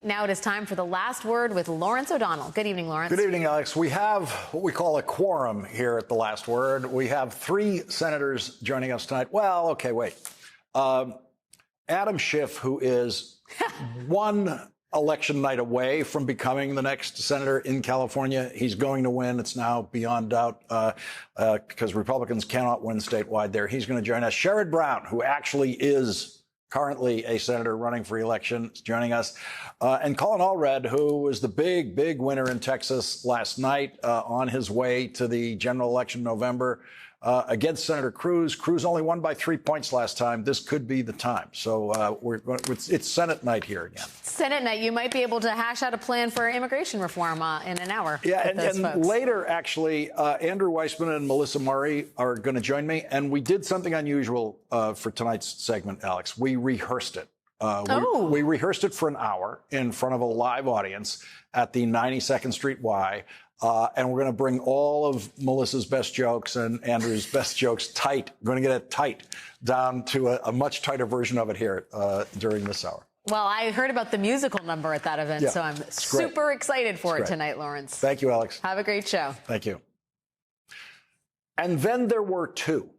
Now it is time for the last word with Lawrence O'Donnell. Good evening, Lawrence. Good evening, Alex. We have what we call a quorum here at the last word. We have 3 senators joining us tonight. Well, okay, wait. Adam Schiff, who is one election night away from becoming the next senator in California. He's going to win. It's now beyond doubt because Republicans cannot win statewide there. He's going to join us. Sherrod Brown, who actually is currently a senator running for election, is joining us. And Colin Allred, who was the big winner in Texas last night on his way to the general election in November against Senator Cruz. Cruz only won by 3 points last time. This could be the time. So it's Senate night here again. Senate night. You might be able to hash out a plan for immigration reform in an hour. Yeah, and later, actually, Andrew Weissman and Melissa Murray are going to join me. And we did something unusual for tonight's segment, Alex. We rehearsed it. We rehearsed it for an hour in front of a live audience at the 92nd Street Y. And we're going to bring all of Melissa's best jokes and Andrew's best jokes tight. We're going to get it tight down to a much tighter version of it here during this hour. Well, I heard about the musical number at that event, so I'm super excited for it tonight, Lawrence. Thank you, Alex. Have a great show. Thank you. And then there were 2.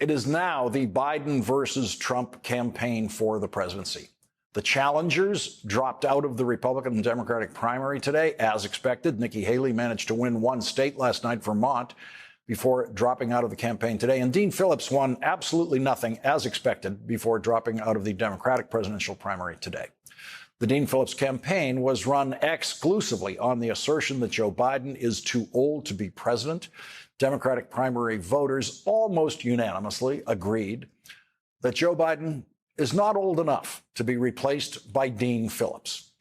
It is now the Biden versus Trump campaign for the presidency. The challengers dropped out of the Republican and Democratic primary today, as expected. Nikki Haley managed to win one state last night, Vermont, before dropping out of the campaign today. And Dean Phillips won absolutely nothing, as expected, before dropping out of the Democratic presidential primary today. The Dean Phillips campaign was run exclusively on the assertion that Joe Biden is too old to be president. Democratic primary voters almost unanimously agreed that Joe Biden is not old enough to be replaced by Dean Phillips.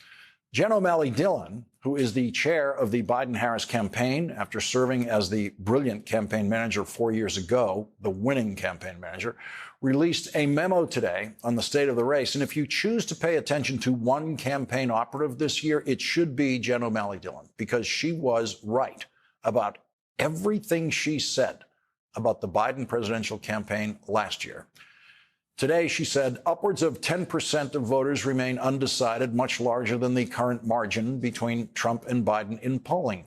Jen O'Malley Dillon, who is the chair of the Biden-Harris campaign after serving as the brilliant campaign manager 4 years ago, the winning campaign manager, released a memo today on the state of the race. And if you choose to pay attention to one campaign operative this year, it should be Jen O'Malley Dillon, because she was right about everything she said about the Biden presidential campaign last year. Today, she said upwards of 10% of voters remain undecided, much larger than the current margin between Trump and Biden in polling.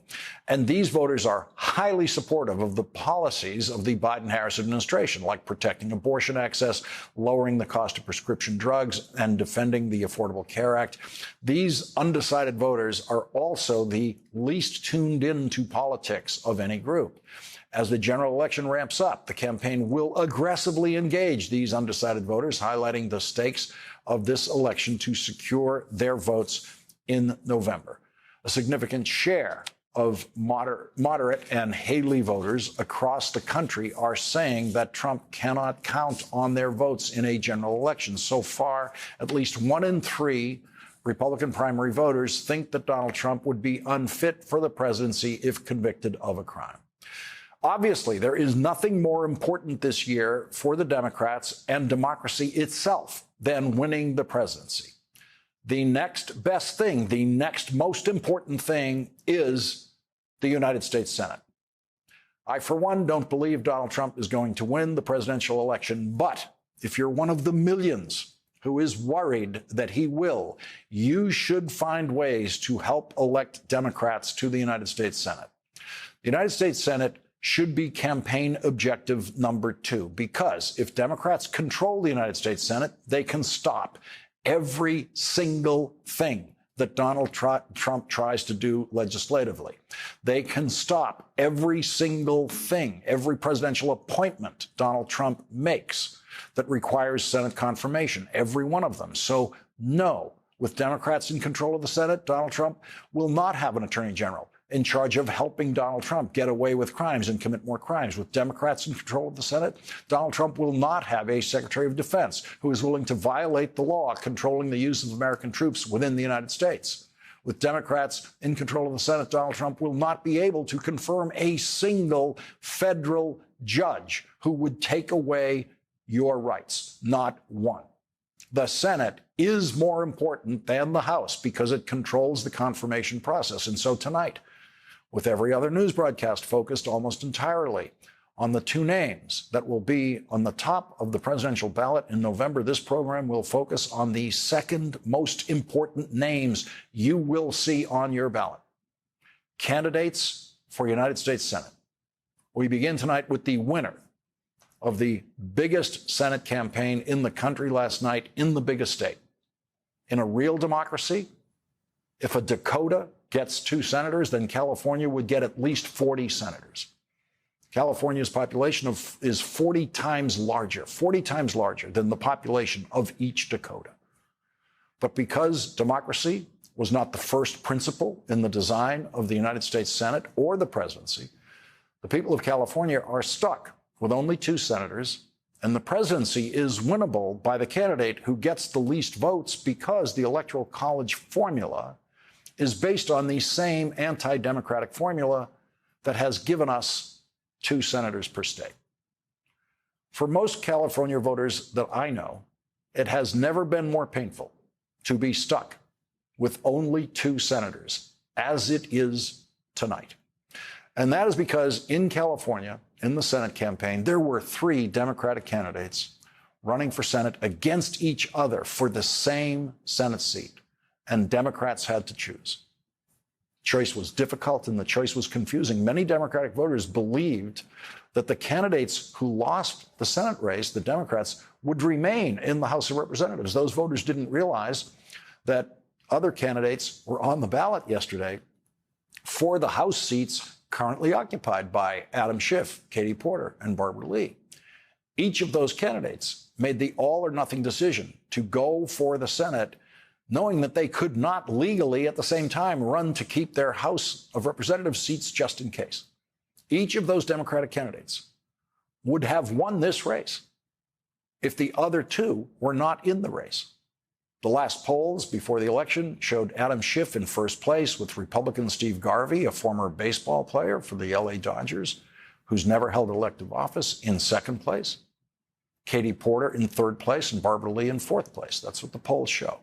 And these voters are highly supportive of the policies of the Biden-Harris administration, like protecting abortion access, lowering the cost of prescription drugs, and defending the Affordable Care Act. These undecided voters are also the least tuned into politics of any group. As the general election ramps up, the campaign will aggressively engage these undecided voters, highlighting the stakes of this election to secure their votes in November. A significant share of moderate and Haley voters across the country are saying that Trump cannot count on their votes in a general election. So far, at least 1 in 3 Republican primary voters think that Donald Trump would be unfit for the presidency if convicted of a crime. Obviously, there is nothing more important this year for the Democrats and democracy itself than winning the presidency. The next best thing, the next most important thing is the United States Senate. I, for one, don't believe Donald Trump is going to win the presidential election. But if you're one of the millions who is worried that he will, you should find ways to help elect Democrats to the United States Senate. The United States Senate should be campaign objective number 2, because if Democrats control the United States Senate, they can stop every single thing that Donald Trump tries to do legislatively. They can stop every single thing, every presidential appointment Donald Trump makes that requires Senate confirmation, every one of them. So, no, with Democrats in control of the Senate, Donald Trump will not have an attorney general in charge of helping Donald Trump get away with crimes and commit more crimes. With Democrats in control of the Senate, Donald Trump will not have a Secretary of Defense who is willing to violate the law controlling the use of American troops within the United States. With Democrats in control of the Senate, Donald Trump will not be able to confirm a single federal judge who would take away your rights, not one. The Senate is more important than the House because it controls the confirmation process. And so tonight, with every other news broadcast focused almost entirely on the two names that will be on the top of the presidential ballot in November. This program will focus on the second most important names you will see on your ballot. Candidates for United States Senate. We begin tonight with the winner of the biggest Senate campaign in the country last night in the biggest state. In a real democracy, if a Dakota gets 2 senators, then California would get at least 40 senators. California's population is 40 times larger than the population of each Dakota. But because democracy was not the first principle in the design of the United States Senate or the presidency, the people of California are stuck with only 2 senators, and the presidency is winnable by the candidate who gets the least votes because the Electoral College formula is based on the same anti-democratic formula that has given us 2 senators per state. For most California voters that I know, it has never been more painful to be stuck with only 2 senators as it is tonight. And that is because in California, in the Senate campaign, there were 3 Democratic candidates running for Senate against each other for the same Senate seat, and Democrats had to choose. Choice was difficult and the choice was confusing. Many Democratic voters believed that the candidates who lost the Senate race, the Democrats, would remain in the House of Representatives. Those voters didn't realize that other candidates were on the ballot yesterday for the House seats currently occupied by Adam Schiff, Katie Porter, and Barbara Lee. Each of those candidates made the all or nothing decision to go for the Senate, knowing that they could not legally at the same time run to keep their House of Representatives seats just in case. Each of those Democratic candidates would have won this race if the other 2 were not in the race. The last polls before the election showed Adam Schiff in first place with Republican Steve Garvey, a former baseball player for the LA Dodgers, who's never held elective office, in second place, Katie Porter in third place, and Barbara Lee in fourth place. That's what the polls show.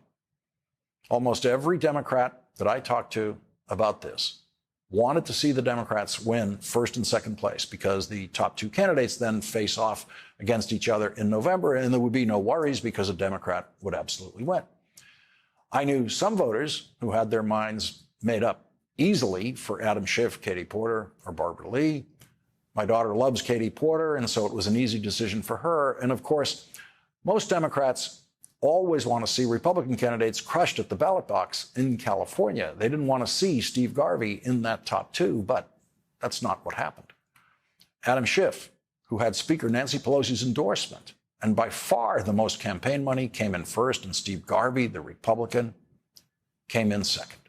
Almost every Democrat that I talked to about this wanted to see the Democrats win first and second place because the top 2 candidates then face off against each other in November, and there would be no worries because a Democrat would absolutely win. I knew some voters who had their minds made up easily for Adam Schiff, Katie Porter, or Barbara Lee. My daughter loves Katie Porter, and so it was an easy decision for her. And of course, most Democrats always want to see Republican candidates crushed at the ballot box in California. They didn't want to see Steve Garvey in that top 2, but that's not what happened. Adam Schiff, who had Speaker Nancy Pelosi's endorsement, and by far the most campaign money, came in first, and Steve Garvey, the Republican, came in second.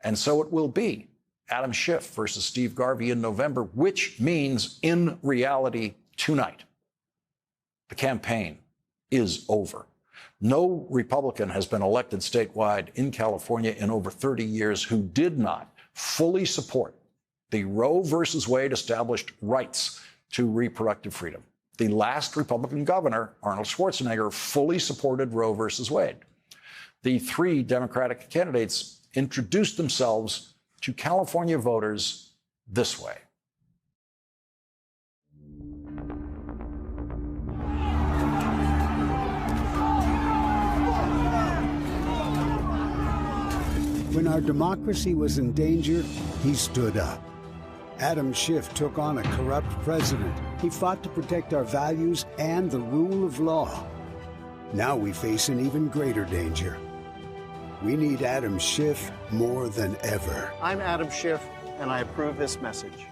And so it will be Adam Schiff versus Steve Garvey in November, which means in reality tonight, the campaign is over. No Republican has been elected statewide in California in over 30 years who did not fully support the Roe versus Wade established rights to reproductive freedom. The last Republican governor, Arnold Schwarzenegger, fully supported Roe versus Wade. The 3 Democratic candidates introduced themselves to California voters this way. When our democracy was in danger, he stood up. Adam Schiff took on a corrupt president. He fought to protect our values and the rule of law. Now we face an even greater danger. We need Adam Schiff more than ever. I'm Adam Schiff, and I approve this message.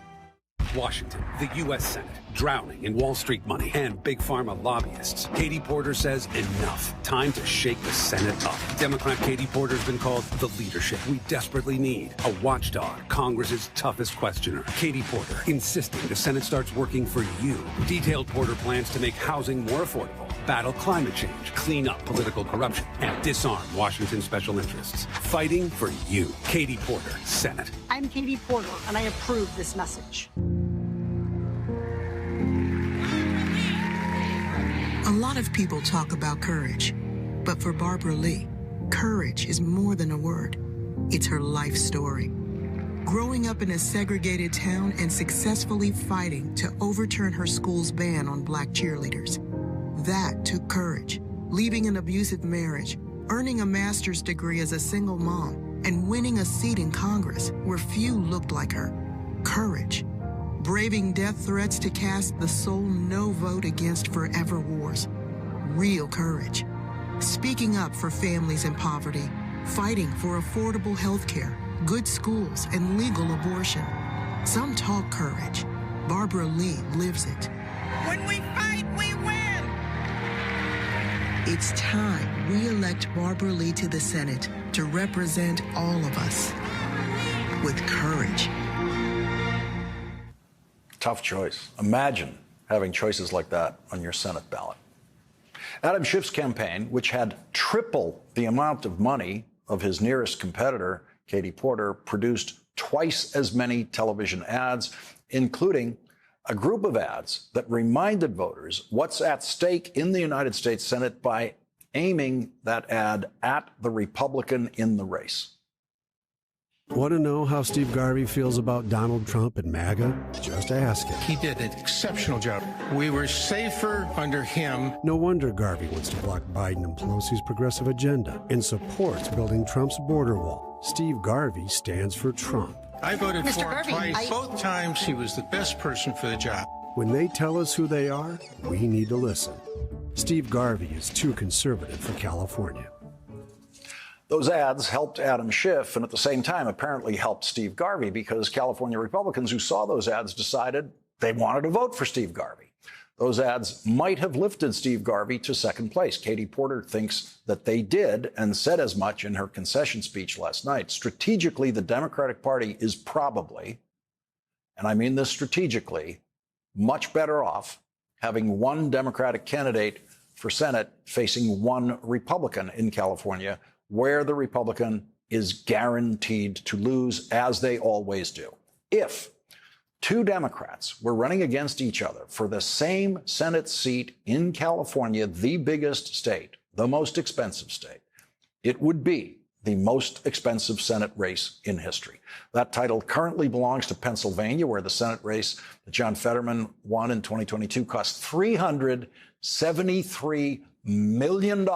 Washington, the U.S. Senate, drowning in Wall Street money and big pharma lobbyists. Katie Porter says enough. Time to shake the Senate up. Democrat Katie Porter has been called the leadership we desperately need. A watchdog, Congress's toughest questioner. Katie Porter insisting the Senate starts working for you. Detailed Porter plans to make housing more affordable, battle climate change, clean up political corruption, and disarm Washington's special interests. Fighting for you. Katie Porter, Senate. I'm Katie Porter, and I approve this message. A lot of people talk about courage, but for Barbara Lee, courage is more than a word. It's her life story. growing up in a segregated town and successfully fighting to overturn her school's ban on black cheerleaders. That took courage. Leaving an abusive marriage, earning a master's degree as a single mom, and winning a seat in Congress where few looked like her. Courage. Braving death threats to cast the sole no vote against forever wars. Real courage. Speaking up for families in poverty, fighting for affordable health care, good schools, and legal abortion. Some talk courage. Barbara Lee lives it. When we fight, we win! It's time we elect Barbara Lee to the Senate to represent all of us with courage. Tough choice. Imagine having choices like that on your Senate ballot. Adam Schiff's campaign, which had triple the amount of money of his nearest competitor, Katie Porter, produced twice as many television ads, including a group of ads that reminded voters what's at stake in the United States Senate by aiming that ad at the Republican in the race. Want to know how Steve Garvey feels about Donald Trump and MAGA? Just ask him. He did an exceptional job. We were safer under him. No wonder Garvey wants to block Biden and Pelosi's progressive agenda and supports building Trump's border wall. Steve Garvey stands for Trump. I voted Mr. for him Garvey, twice. Both times he was the best person for the job. When they tell us who they are, we need to listen. Steve Garvey is too conservative for California. Those ads helped Adam Schiff and at the same time apparently helped Steve Garvey because California Republicans who saw those ads decided they wanted to vote for Steve Garvey. Those ads might have lifted Steve Garvey to second place. Katie Porter thinks that they did and said as much in her concession speech last night. Strategically, the Democratic Party is probably, and I mean this strategically, much better off having one Democratic candidate for Senate facing one Republican in California, where the Republican is guaranteed to lose, as they always do. If two Democrats were running against each other for the same Senate seat in California, the biggest state, the most expensive state, it would be the most expensive Senate race in history. That title currently belongs to Pennsylvania, where the Senate race that John Fetterman won in 2022 cost $373 million.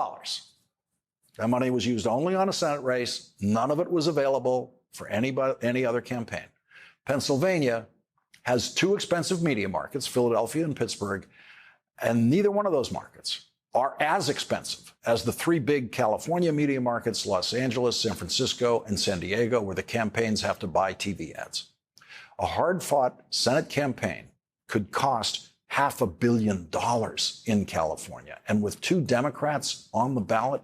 That money was used only on a Senate race. None of it was available for any other campaign. Pennsylvania has two expensive media markets, Philadelphia and Pittsburgh, and neither one of those markets are as expensive as the three big California media markets, Los Angeles, San Francisco, and San Diego, where the campaigns have to buy TV ads. A hard-fought Senate campaign could cost $500 million in California. And with two Democrats on the ballot,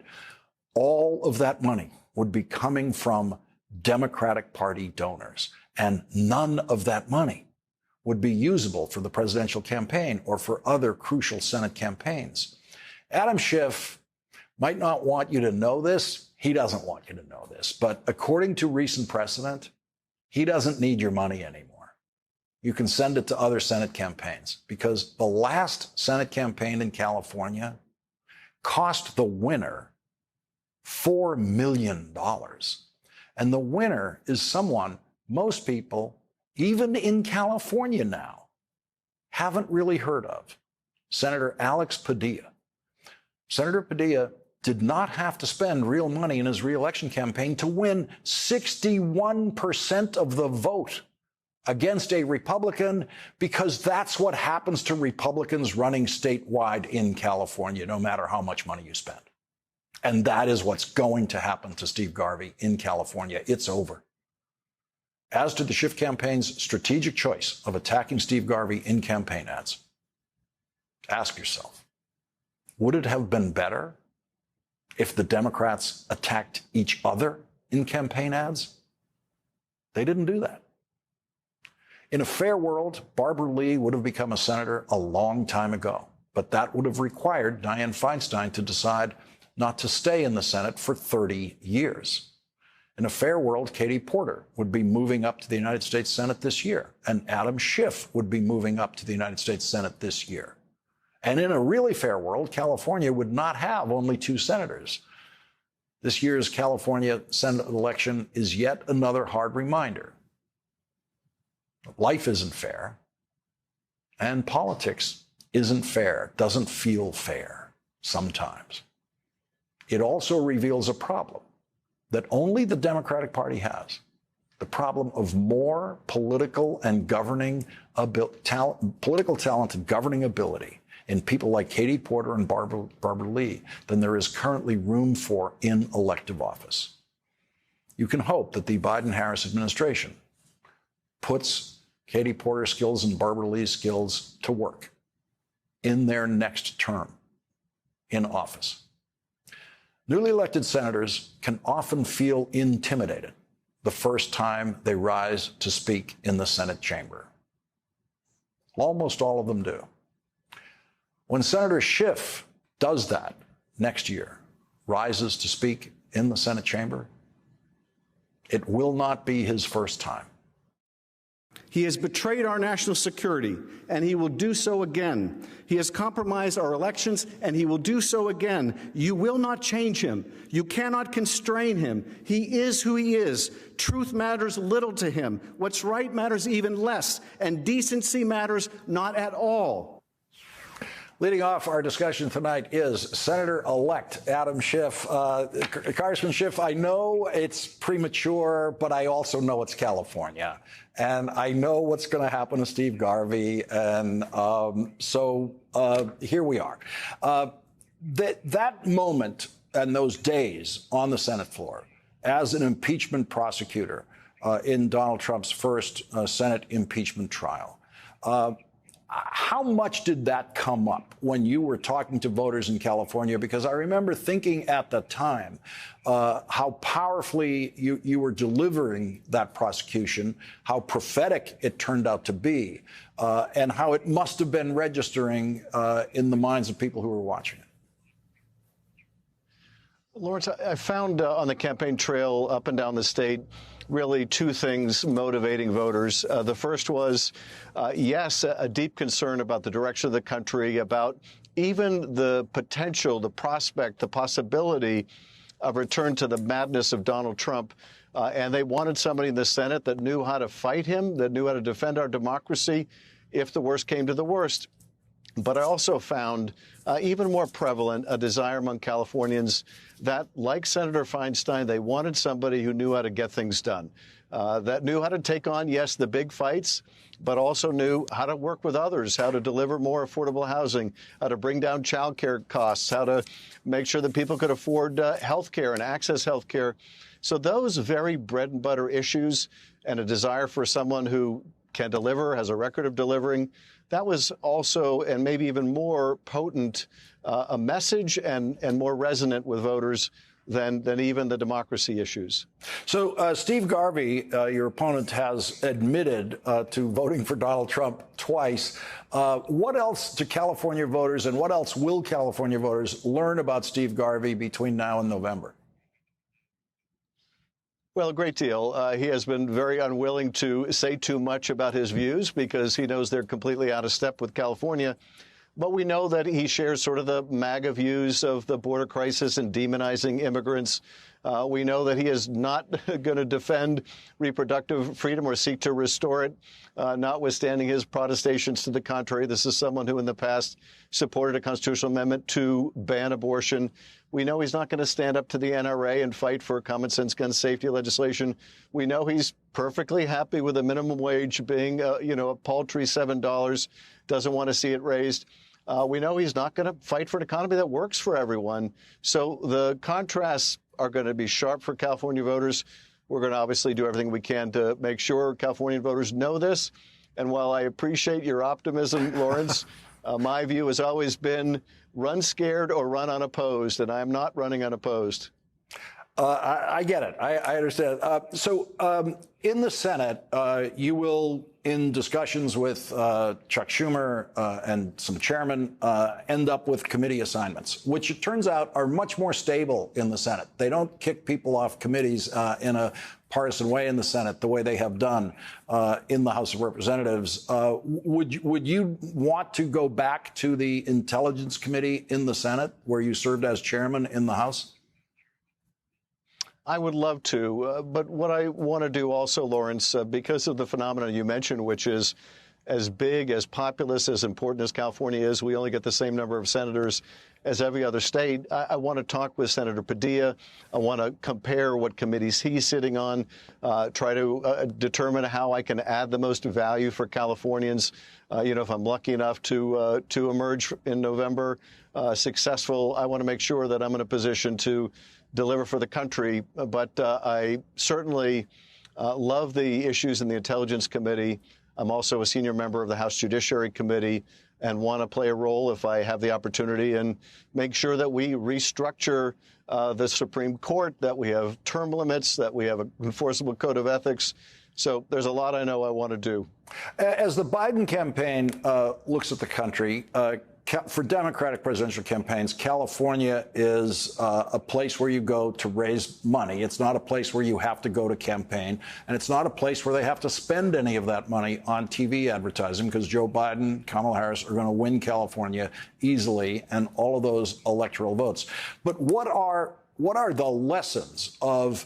all of that money would be coming from Democratic Party donors, and none of that money would be usable for the presidential campaign or for other crucial Senate campaigns. Adam Schiff might not want you to know this. He doesn't want you to know this. But according to recent precedent, he doesn't need your money anymore. You can send it to other Senate campaigns because the last Senate campaign in California cost the winner $4 million. And the winner is someone most people, even in California now, haven't really heard of. Senator Alex Padilla. Senator Padilla did not have to spend real money in his reelection campaign to win 61% of the vote against a Republican, because that's what happens to Republicans running statewide in California, no matter how much money you spend. And that is what's going to happen to Steve Garvey in California. It's over. As to the Schiff campaign's strategic choice of attacking Steve Garvey in campaign ads, ask yourself, would it have been better if the Democrats attacked each other in campaign ads? They didn't do that. In a fair world, Barbara Lee would have become a senator a long time ago, but that would have required Dianne Feinstein to decide not to stay in the Senate for 30 years. In a fair world, Katie Porter would be moving up to the United States Senate this year, and Adam Schiff would be moving up to the United States Senate this year. And in a really fair world, California would not have only two senators. This year's California Senate election is yet another hard reminder Life isn't fair. And politics isn't fair, doesn't feel fair sometimes. It also reveals a problem that only the Democratic Party has. The problem of more political and political talent and governing ability in people like Katie Porter and Barbara Lee than there is currently room for in elective office. You can hope that the Biden-Harris administration puts Katie Porter's skills and Barbara Lee's skills to work in their next term in office. Newly elected senators can often feel intimidated the first time they rise to speak in the Senate chamber. Almost all of them do. When Senator Schiff does that next year, rises to speak in the Senate chamber, it will not be his first time. He has betrayed our national security, and he will do so again. He has compromised our elections, and he will do so again. You will not change him. You cannot constrain him. He is who he is. Truth matters little to him. What's right matters even less, and decency matters not at all. Leading off our discussion tonight is Senator-elect Adam Schiff. Congressman Schiff, I know it's premature, but I also know it's California. And I know what's going to happen to Steve Garvey. And so here we are. That moment and those days on the Senate floor as an impeachment prosecutor in Donald Trump's first Senate impeachment trial, how much did that come up when you were talking to voters in California? Because I remember thinking at the time how powerfully you were delivering that prosecution, how prophetic it turned out to be, and how it must have been registering in the minds of people who were watching it. Lawrence, I found on the campaign trail up and down the state really two things motivating voters. The first was, yes, a deep concern about the direction of the country, about even the potential, the prospect, the possibility of return to the madness of Donald Trump. And they wanted somebody in the Senate that knew how to fight him, that knew how to defend our democracy if the worst came to the worst. But I also found even more prevalent a desire among Californians that, like Senator Feinstein, they wanted somebody who knew how to get things done, that knew how to take on, yes, the big fights, but also knew how to work with others, how to deliver more affordable housing, how to bring down child care costs, how to make sure that people could afford health care and access health care. So those very bread and butter issues and a desire for someone who can deliver, has a record of delivering, that was also, and maybe even more potent, a message and more resonant with voters than even the democracy issues. So Steve Garvey, your opponent, has admitted to voting for Donald Trump twice. What else do California voters and what else will California voters learn about Steve Garvey between now and November? Well, a great deal. He has been very unwilling to say too much about his views because he knows they're completely out of step with California. But we know that he shares sort of the MAGA views of the border crisis and demonizing immigrants. We know that he is not going to defend reproductive freedom or seek to restore it, notwithstanding his protestations to the contrary. This is someone who in the past supported a constitutional amendment to ban abortion. We know he's not going to stand up to the NRA and fight for common sense gun safety legislation. We know he's perfectly happy with the minimum wage being, a paltry $7, doesn't want to see it raised. We know he's not going to fight for an economy that works for everyone. So the contrasts are going to be sharp for California voters. We're going to obviously do everything we can to make sure California voters know this. And while I appreciate your optimism, Lawrence, my view has always been run scared or run unopposed, and I am not running unopposed. I get it. I understand. So in the Senate, you will, in discussions with Chuck Schumer and some chairmen, end up with committee assignments, which it turns out are much more stable in the Senate. They don't kick people off committees in a partisan way in the Senate the way they have done in the House of Representatives. Would you want to go back to the Intelligence Committee in the Senate, where you served as chairman in the House? I would love to, but what I want to do also, Lawrence, because of the phenomenon you mentioned, which is as big, as populous, as important as California is, we only get the same number of senators as every other state. I want to talk with Senator Padilla. I want to compare what committees he's sitting on, try to determine how I can add the most value for Californians. If I'm lucky enough to emerge in November successful, I want to make sure that I'm in a position to deliver for the country. But I certainly love the issues in the Intelligence Committee. I'm also a senior member of the House Judiciary Committee and want to play a role, if I have the opportunity, and make sure that we restructure the Supreme Court, that we have term limits, that we have an enforceable code of ethics. So there's a lot I know I want to do. As the Biden campaign looks at the country, for Democratic presidential campaigns, California is a place where you go to raise money. It's not a place where you have to go to campaign, and it's not a place where they have to spend any of that money on TV advertising, because Joe Biden, Kamala Harris are going to win California easily and all of those electoral votes. But what are the lessons of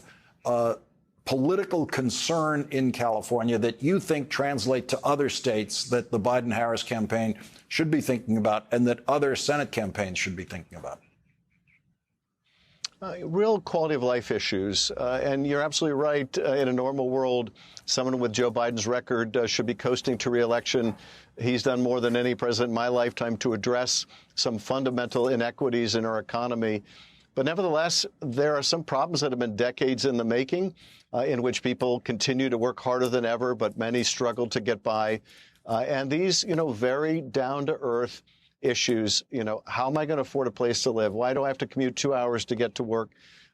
political concern in California that you think translate to other states that the Biden-Harris campaign should be thinking about and that other Senate campaigns should be thinking about? Real quality of life issues. And you're absolutely right. In a normal world, someone with Joe Biden's record should be coasting to re-election. He's done more than any president in my lifetime to address some fundamental inequities in our economy. But nevertheless, there are some problems that have been decades in the making, in which people continue to work harder than ever, but many struggle to get by. And these, very down-to-earth issues, how am I going to afford a place to live? Why do I have to commute 2 hours to get to work?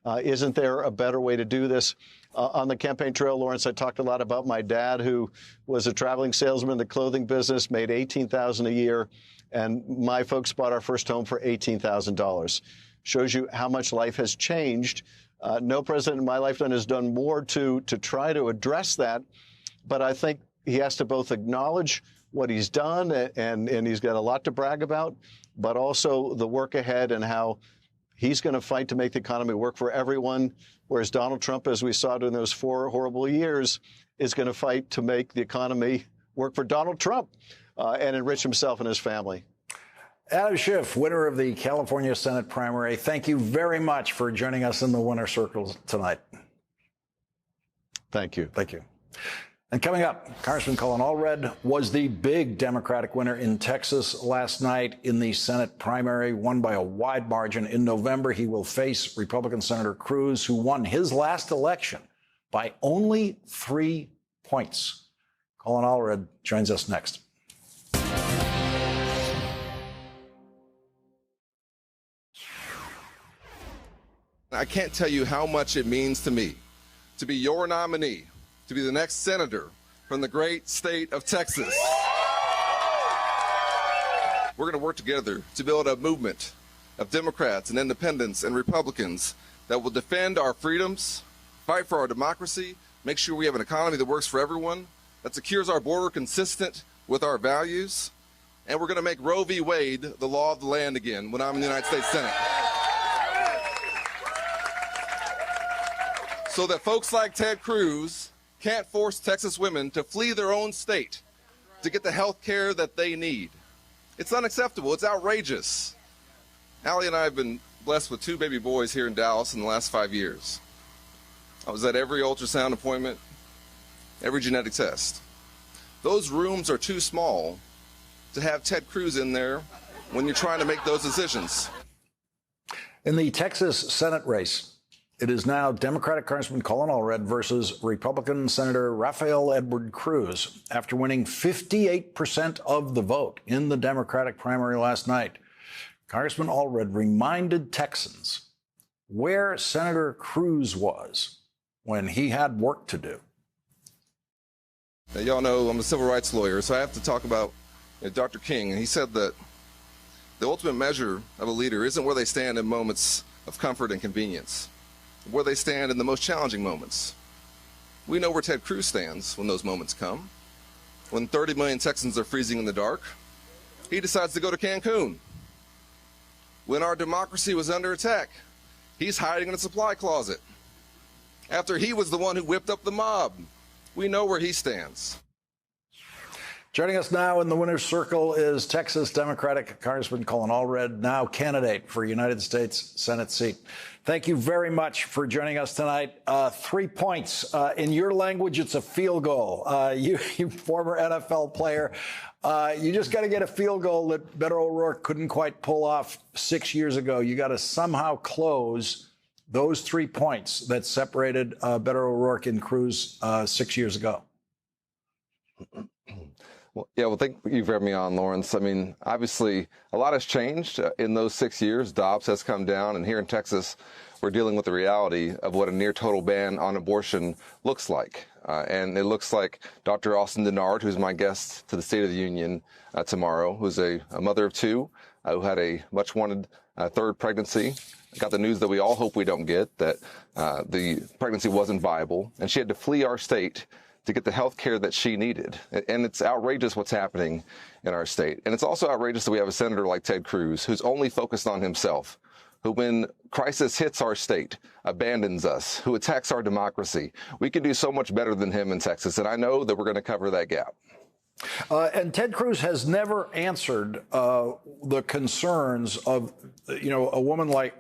Isn't there a better way to do this? On the campaign trail, Lawrence, I talked a lot about my dad, who was a traveling salesman in the clothing business, made $18,000 a year, and my folks bought our first home for $18,000. Shows you how much life has changed. No president in my lifetime has done more to try to address that, but I think he has to both acknowledge what he's done, and he's got a lot to brag about, but also the work ahead and how he's going to fight to make the economy work for everyone, whereas Donald Trump, as we saw during those 4 horrible years, is going to fight to make the economy work for Donald Trump and enrich himself and his family. Adam Schiff, winner of the California Senate primary, thank you very much for joining us in the winner circle tonight. Thank you. Thank you. And coming up, Congressman Colin Allred was the big Democratic winner in Texas last night in the Senate primary, won by a wide margin. In November, he will face Republican Senator Cruz, who won his last election by only 3 points. Colin Allred joins us next. I can't tell you how much it means to me to be your nominee, to be the next senator from the great state of Texas. We're going to work together to build a movement of Democrats and independents and Republicans that will defend our freedoms, fight for our democracy, make sure we have an economy that works for everyone, that secures our border consistent with our values, and we're going to make Roe v. Wade the law of the land again when I'm in the United States Senate. So that folks like Ted Cruz can't force Texas women to flee their own state to get the health care that they need. It's unacceptable. It's outrageous. Allie and I have been blessed with 2 baby boys here in Dallas in the last 5 years. I was at every ultrasound appointment, every genetic test. Those rooms are too small to have Ted Cruz in there when you're trying to make those decisions. In the Texas Senate race, it is now Democratic Congressman Colin Allred versus Republican Senator Rafael Edward Cruz. After winning 58% of the vote in the Democratic primary last night, Congressman Allred reminded Texans where Senator Cruz was when he had work to do. Now, y'all know I'm a civil rights lawyer, so I have to talk about Dr. King. And he said that the ultimate measure of a leader isn't where they stand in moments of comfort and convenience, where they stand in the most challenging moments. We know where Ted Cruz stands when those moments come. When 30 million Texans are freezing in the dark, he decides to go to Cancun. When our democracy was under attack, he's hiding in a supply closet. after he was the one who whipped up the mob. We know where he stands. Joining us now in the winner's circle is Texas Democratic Congressman Colin Allred, now candidate for United States Senate seat. Thank you very much for joining us tonight. 3 points. In your language, it's a field goal. You former NFL player, you just got to get a field goal that Beto O'Rourke couldn't quite pull off 6 years ago. You got to somehow close those 3 points that separated Beto O'Rourke and Cruz 6 years ago. Well, thank you for having me on, Lawrence. I mean, obviously, a lot has changed in those 6 years. Dobbs has come down, and here in Texas, we're dealing with the reality of what a near total ban on abortion looks like. And it looks like Dr. Austin Dennard, who's my guest to the State of the Union tomorrow, who's a mother of two, who had a much-wanted third pregnancy, got the news that we all hope we don't get, that the pregnancy wasn't viable, and she had to flee our state to get the health care that she needed. And it's outrageous what's happening in our state. And it's also outrageous that we have a senator like Ted Cruz, who's only focused on himself, who, when crisis hits our state, abandons us, who attacks our democracy. We can do so much better than him in Texas, and I know that we're going to cover that gap. And Ted Cruz has never answered the concerns of, a woman like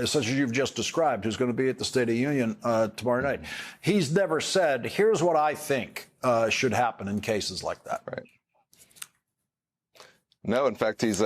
such as you've just described, who's going to be at the State of the Union tomorrow night. He's never said, here's what I think should happen in cases like that. Right. No, in fact, he's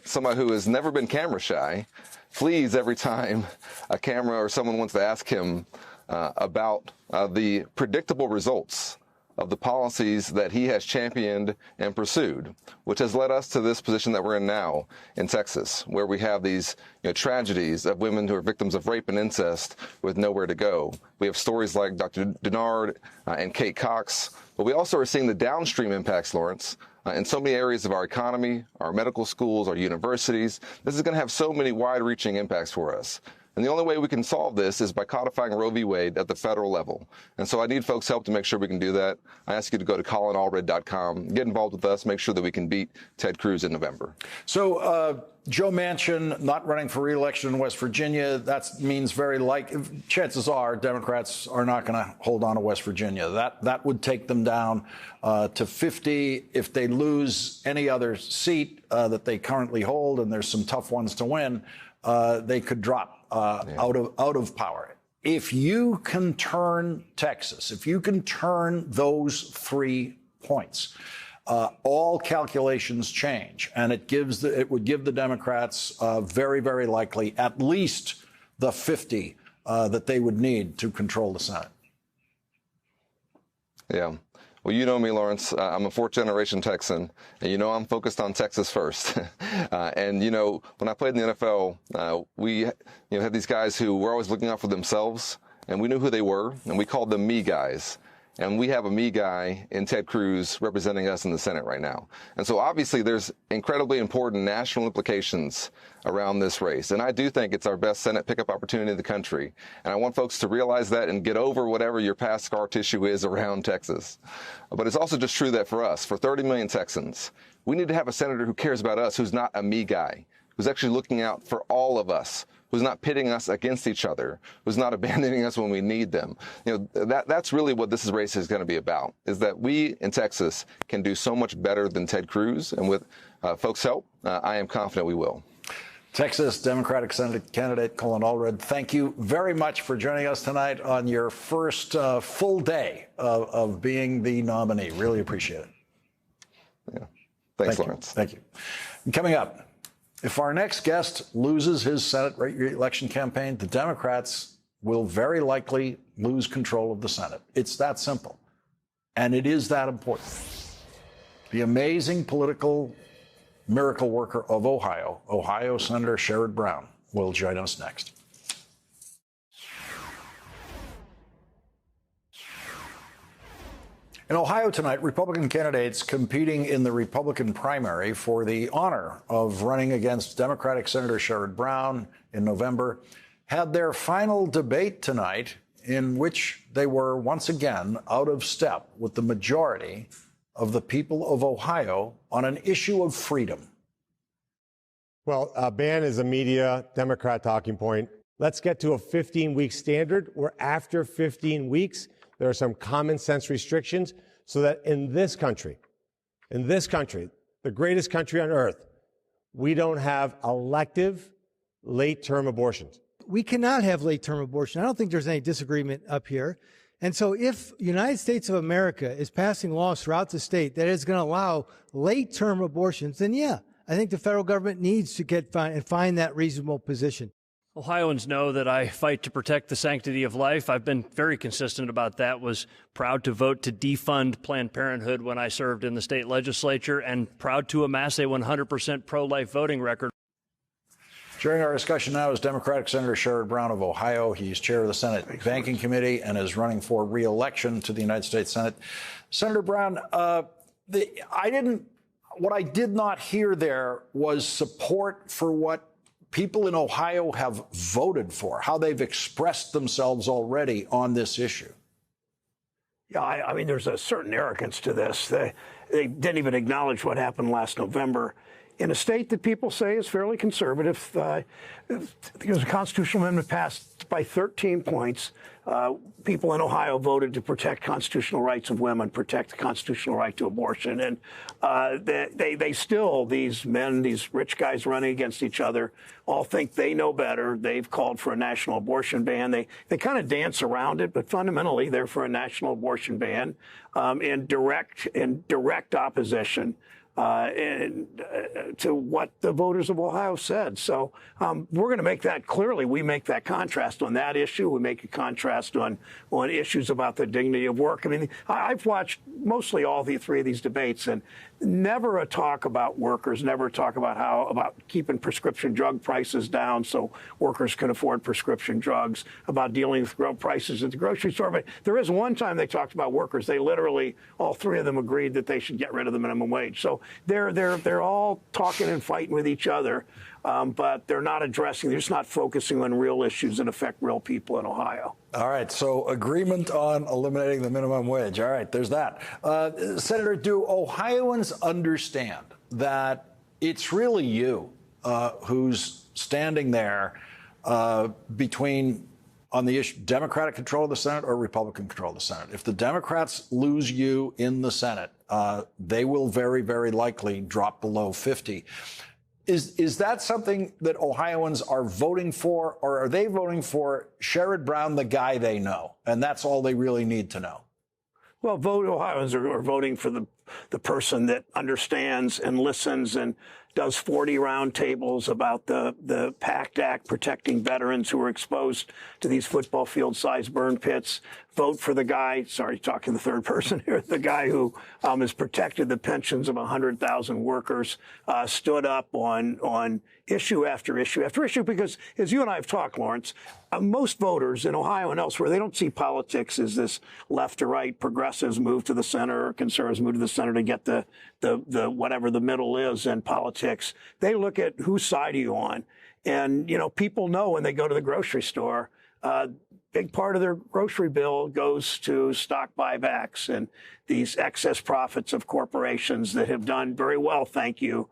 somebody who has never been camera shy, flees every time a camera or someone wants to ask him about the predictable results of the policies that he has championed and pursued, which has led us to this position that we're in now in Texas, where we have these tragedies of women who are victims of rape and incest with nowhere to go. We have stories like Dr. Dennard and Kate Cox, but we also are seeing the downstream impacts, Lawrence, in so many areas of our economy, our medical schools, our universities. This is going to have so many wide-reaching impacts for us. And the only way we can solve this is by codifying Roe v. Wade at the federal level. And so I need folks' help to make sure we can do that. I ask you to go to colinallred.com, get involved with us, make sure that we can beat Ted Cruz in November. So Joe Manchin not running for re-election in West Virginia, that means chances are Democrats are not going to hold on to West Virginia. That would take them down to 50. If they lose any other seat that they currently hold, and there's some tough ones to win, they could drop out of power. If you can turn Texas, if you can turn those 3 points, all calculations change, and it would give the Democrats very, very likely at least the 50 that they would need to control the Senate. Yeah. Well, you know me, Lawrence. I'm a fourth-generation Texan, and I'm focused on Texas first. And when I played in the NFL, we had these guys who were always looking out for themselves, and we knew who they were, and we called them me guys. And we have a me guy in Ted Cruz representing us in the Senate right now. And so obviously there's incredibly important national implications around this race. And I do think it's our best Senate pickup opportunity in the country. And I want folks to realize that and get over whatever your past scar tissue is around Texas. But it's also just true that for us, for 30 million Texans, we need to have a senator who cares about us, who's not a me guy, who's actually looking out for all of us, who's not pitting us against each other, who's not abandoning us when we need them. That's really what this race is going to be about, is that we in Texas can do so much better than Ted Cruz. And with folks' help, I am confident we will. Texas Democratic Senate candidate Colin Allred, thank you very much for joining us tonight on your first full day of being the nominee. Really appreciate it. Yeah. Thanks, Lawrence. Thank you. And coming up, if our next guest loses his Senate re-election campaign, the Democrats will very likely lose control of the Senate. It's that simple. And it is that important. The amazing political miracle worker of Ohio Senator Sherrod Brown, will join us next. In Ohio tonight, Republican candidates competing in the Republican primary for the honor of running against Democratic Senator Sherrod Brown in November had their final debate tonight, in which they were once again out of step with the majority of the people of Ohio on an issue of freedom. Well, ban is a media Democrat talking point. Let's get to a 15-week standard where after 15 weeks, there are some common sense restrictions so that in this country, the greatest country on earth, we don't have elective late-term abortions. We cannot have late-term abortion. I don't think there's any disagreement up here. And so if the United States of America is passing laws throughout the state that is going to allow late-term abortions, then yeah, I think the federal government needs to find that reasonable position. Ohioans know that I fight to protect the sanctity of life. I've been very consistent about that, was proud to vote to defund Planned Parenthood when I served in the state legislature, and proud to amass a 100% pro-life voting record. During our discussion now is Democratic Senator Sherrod Brown of Ohio. He's chair of the Senate Banking Committee and is running for re-election to the United States Senate. Senator Brown, what I did not hear there was support for what people in Ohio have voted for, how they've expressed themselves already on this issue. Yeah, I mean, there's a certain arrogance to this. They didn't even acknowledge what happened last November in a state that people say is fairly conservative. There was a constitutional amendment passed by 13 points. People in Ohio voted to protect constitutional rights of women, protect the constitutional right to abortion. And they still, these men, these rich guys running against each other, all think they know better. They've called for a national abortion ban. They kind of dance around it, but fundamentally they're for a national abortion ban in direct opposition to what the voters of Ohio said. So we're going to make that clearly. We make that contrast on that issue. We make a contrast on issues about the dignity of work. I mean, I've watched mostly all three of these debates, and never a talk about workers, never talk about keeping prescription drug prices down so workers can afford prescription drugs, about dealing with prices at the grocery store. But there is one time they talked about workers. They literally, all three of them agreed that they should get rid of the minimum wage. So they're all talking and fighting with each other, but they're just not focusing on real issues that affect real people in Ohio. All right, so agreement on eliminating the minimum wage. All right, there's that. Senator, do Ohioans understand that it's really you who's standing there between on the issue Democratic control of the Senate or Republican control of the Senate? If the Democrats lose you in the Senate, they will very, very likely drop below 50. Is that something that Ohioans are voting for, or are they voting for Sherrod Brown, the guy they know, and that's all they really need to know? Well, Ohioans are voting for the person that understands and listens and does 40 roundtables about the PACT Act protecting veterans who are exposed to these football field-sized burn pits. Vote for the guy, sorry, talking the third person here, the guy who has protected the pensions of 100,000 workers, stood up on issue after issue after issue, because as you and I have talked, Lawrence, most voters in Ohio and elsewhere, they don't see politics as this left to right, progressives move to the center or conservatives move to the center to get the whatever the middle is in politics. They look at whose side are you on. And, people know when they go to the grocery store, big part of their grocery bill goes to stock buybacks and these excess profits of corporations that have done very well, thank you,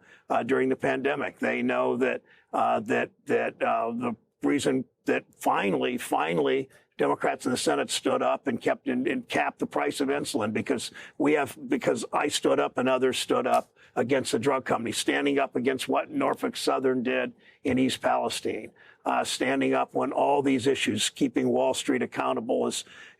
during the pandemic. They know that the reason that finally Democrats in the Senate stood up and capped the price of insulin because I stood up and others stood up against the drug companies, standing up against what Norfolk Southern did in East Palestine, standing up on all these issues, keeping Wall Street accountable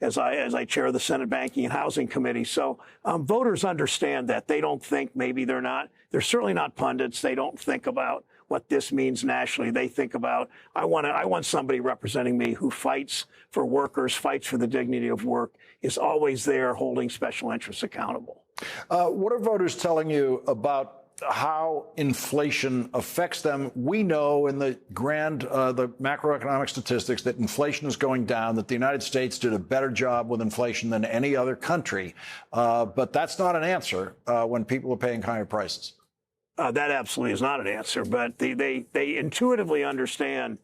as I chair the Senate Banking and Housing Committee. So voters understand that. They don't think they're certainly not pundits. They don't think about what this means nationally. They think about, I want somebody representing me who fights for workers, fights for the dignity of work, is always there holding special interests accountable. What are voters telling you about how inflation affects them? We know in the the macroeconomic statistics that inflation is going down, that the United States did a better job with inflation than any other country. But that's not an answer when people are paying higher prices. That absolutely is not an answer, but they intuitively understand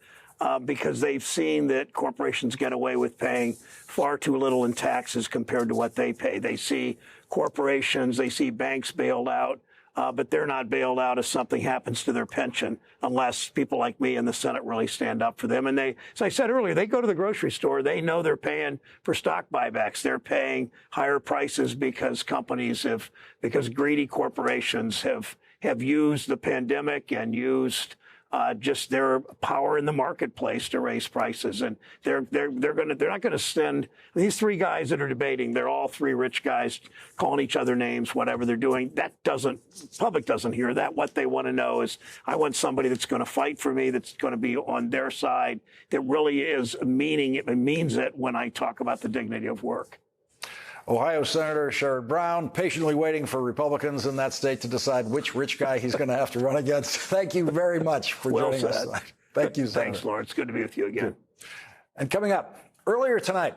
because they've seen that corporations get away with paying far too little in taxes compared to what they pay. They see corporations, they see banks bailed out but they're not bailed out if something happens to their pension unless people like me in the Senate really stand up for them. And they, as I said earlier, they go to the grocery store. They know they're paying for stock buybacks. They're paying higher prices because because greedy corporations have used the pandemic and used just their power in the marketplace to raise prices, and they're not going to send these three guys that are debating. They're all three rich guys calling each other names, whatever they're doing. Public doesn't hear that. What they want to know is, I want somebody that's going to fight for me, that's going to be on their side, that really is means it when I talk about the dignity of work. Ohio Senator Sherrod Brown patiently waiting for Republicans in that state to decide which rich guy he's going to have to run against. Thank you very much for joining us tonight. Thank you, Senator. Thanks, Lawrence. Good to be with you again. And coming up, earlier tonight,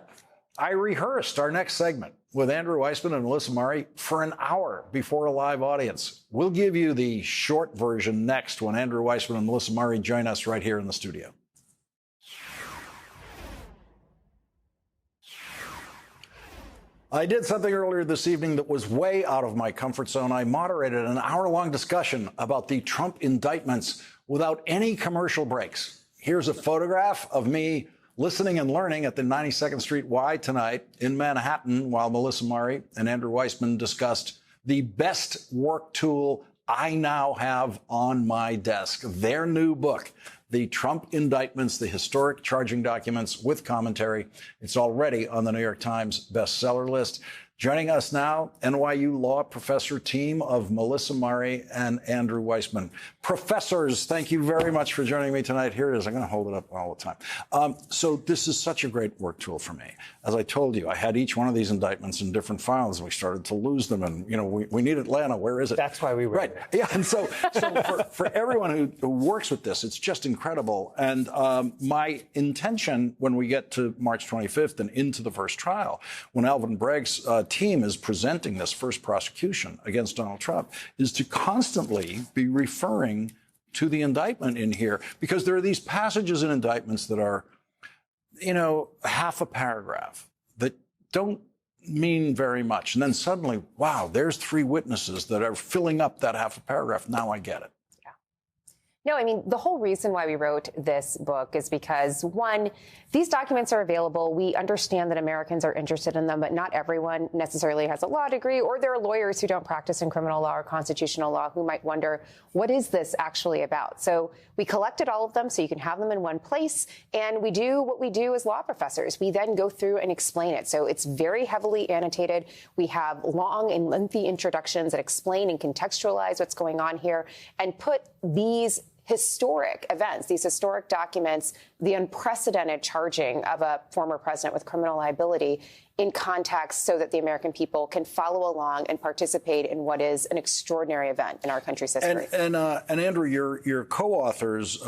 I rehearsed our next segment with Andrew Weissmann and Melissa Murray for an hour before a live audience. We'll give you the short version next when Andrew Weissmann and Melissa Murray join us right here in the studio. I did something earlier this evening that was way out of my comfort zone. I moderated an hour-long discussion about the Trump indictments without any commercial breaks. Here's a photograph of me listening and learning at the 92nd Street Y tonight in Manhattan while Melissa Murray and Andrew Weissmann discussed the best work tool I now have on my desk, their new book, The Trump Indictments, the Historic Charging Documents with Commentary. It's already on the New York Times bestseller list. Joining us now, NYU law professor team of Melissa Murray and Andrew Weissmann. Professors, thank you very much for joining me tonight. Here it is. I'm going to hold it up all the time. So this is such a great work tool for me. As I told you, I had each one of these indictments in different files, and we started to lose them. And, you know, we need Atlanta. Where is it? That's why we were right. Yeah. And so for everyone who works with this, it's just incredible. And my intention when we get to March 25th and into the first trial, when Alvin Bragg's team is presenting this first prosecution against Donald Trump, is to constantly be referring to the indictment in here, because there are these passages in indictments that are, you know, half a paragraph that don't mean very much. And then suddenly, wow, there's three witnesses that are filling up that half a paragraph. Now I get it. No, I mean, the whole reason why we wrote this book is because, one, these documents are available. We understand that Americans are interested in them, but not everyone necessarily has a law degree, or there are lawyers who don't practice in criminal law or constitutional law who might wonder, what is this actually about? So we collected all of them so you can have them in one place, and we do what we do as law professors. We then go through and explain it. So it's very heavily annotated. We have long and lengthy introductions that explain and contextualize what's going on here and put these historic events, these historic documents, the unprecedented charging of a former president with criminal liability in context so that the American people can follow along and participate in what is an extraordinary event in our country's history. And Andrew, your co-authors,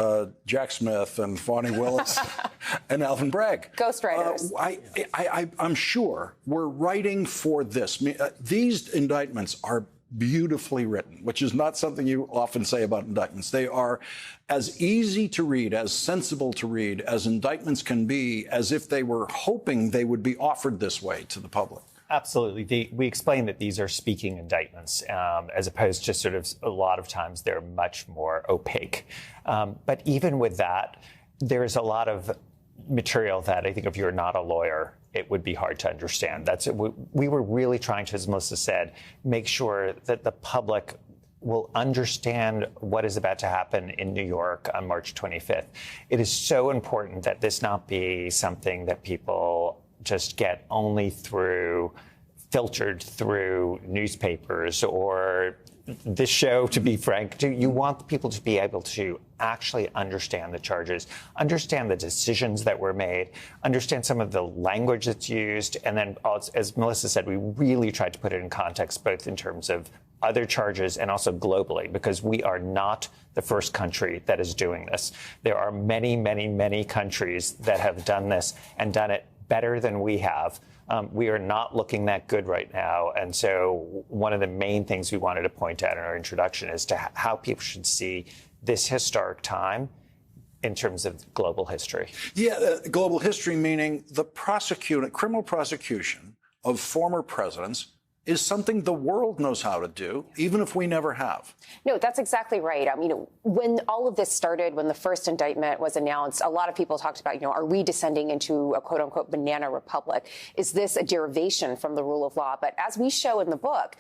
Jack Smith and Fani Willis and Alvin Bragg. Ghostwriters. I'm sure we're writing for this. These indictments are beautifully written, which is not something you often say about indictments. They are as easy to read, as sensible to read as indictments can be, as if they were hoping they would be offered this way to the public. Absolutely. We explain that these are speaking indictments, as opposed to sort of a lot of times they're much more opaque. But even with that, there's a lot of material that I think if you're not a lawyer, it would be hard to understand. We were really trying to, as Melissa said, make sure that the public will understand what is about to happen in New York on March 25th. It is so important that this not be something that people just get only filtered through newspapers or this show, to be frank. You want people to be able to actually understand the charges, understand the decisions that were made, understand some of the language that's used. And then, as Melissa said, we really tried to put it in context, both in terms of other charges and also globally, because we are not the first country that is doing this. There are many, many, many countries that have done this and done it better than we have. We are not looking that good right now. And so one of the main things we wanted to point out in our introduction is to how people should see this historic time in terms of global history. Yeah, global history meaning the criminal prosecution of former presidents is something the world knows how to do, even if we never have. No, that's exactly right. I mean, when all of this started, when the first indictment was announced, a lot of people talked about, are we descending into a quote unquote banana republic? Is this a derivation from the rule of law? But as we show in the book,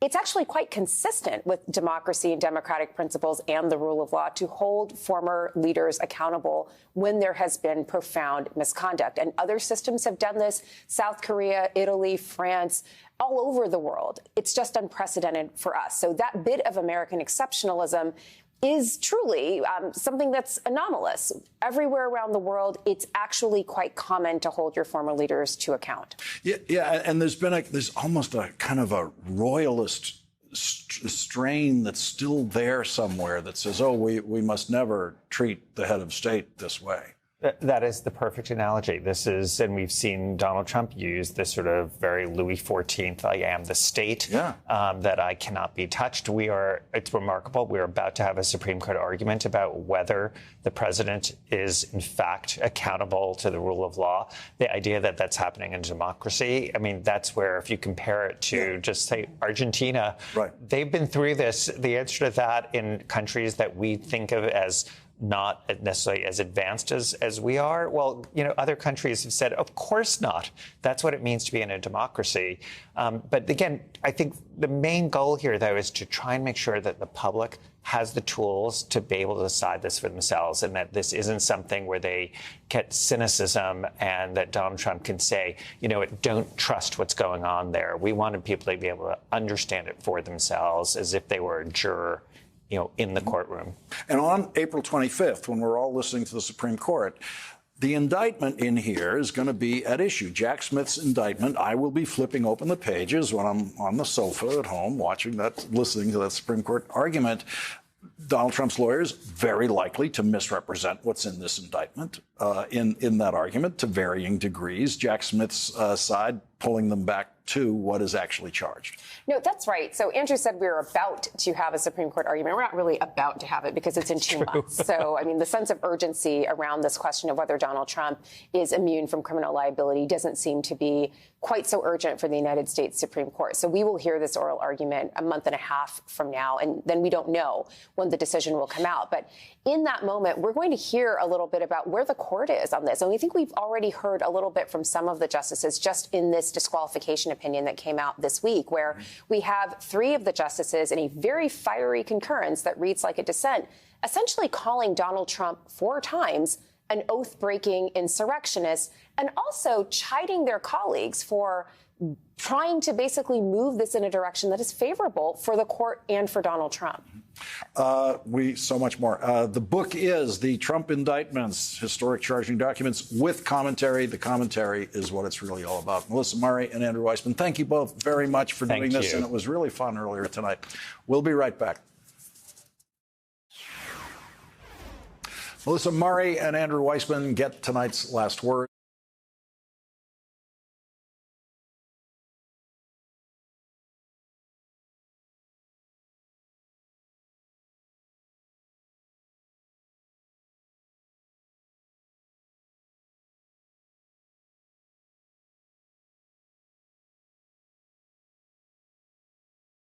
it's actually quite consistent with democracy and democratic principles and the rule of law to hold former leaders accountable when there has been profound misconduct. And other systems have done this: South Korea, Italy, France, all over the world. It's just unprecedented for us. So that bit of American exceptionalism is truly something that's anomalous. Everywhere around the world, it's actually quite common to hold your former leaders to account. Yeah, and there's almost a kind of a royalist strain that's still there somewhere that says, oh, we must never treat the head of state this way. That is the perfect analogy. And we've seen Donald Trump use this sort of very Louis XIV, I am the state, that I cannot be touched. It's remarkable. We're about to have a Supreme Court argument about whether the president is, in fact, accountable to the rule of law. The idea that that's happening in democracy, I mean, that's where, if you compare it to just, say, Argentina, they've been through this. The answer to that in countries that we think of as not necessarily as advanced as we are. Well, other countries have said, of course not. That's what it means to be in a democracy. But again, I think the main goal here, though, is to try and make sure that the public has the tools to be able to decide this for themselves, and that this isn't something where they get cynicism and that Donald Trump can say, don't trust what's going on there. We wanted people to be able to understand it for themselves as if they were a juror in the courtroom. And on April 25th, when we're all listening to the Supreme Court, the indictment in here is going to be at issue. Jack Smith's indictment. I will be flipping open the pages when I'm on the sofa at home listening to that Supreme Court argument. Donald Trump's lawyers very likely to misrepresent what's in this indictment in that argument to varying degrees. Jack Smith's side pulling them back to what is actually charged. No, that's right. So Andrew said we were about to have a Supreme Court argument. We're not really about to have it because it's in 2 months. So, I mean, the sense of urgency around this question of whether Donald Trump is immune from criminal liability doesn't seem to be quite so urgent for the United States Supreme Court. So we will hear this oral argument a month and a half from now, and then we don't know when the decision will come out. But in that moment, we're going to hear a little bit about where the court is on this. And we think we've already heard a little bit from some of the justices just in this disqualification opinion that came out this week, where we have 3 of the justices in a very fiery concurrence that reads like a dissent, essentially calling Donald Trump 4 times an oath-breaking insurrectionist, and also chiding their colleagues for trying to basically move this in a direction that is favorable for the court and for Donald Trump. So much more. The book is The Trump Indictments, Historic Charging Documents with Commentary. The commentary is what it's really all about. Melissa Murray and Andrew Weissman, thank you both very much for doing this, and it was really fun earlier tonight. We'll be right back. Melissa Murray and Andrew Weissman get tonight's last word.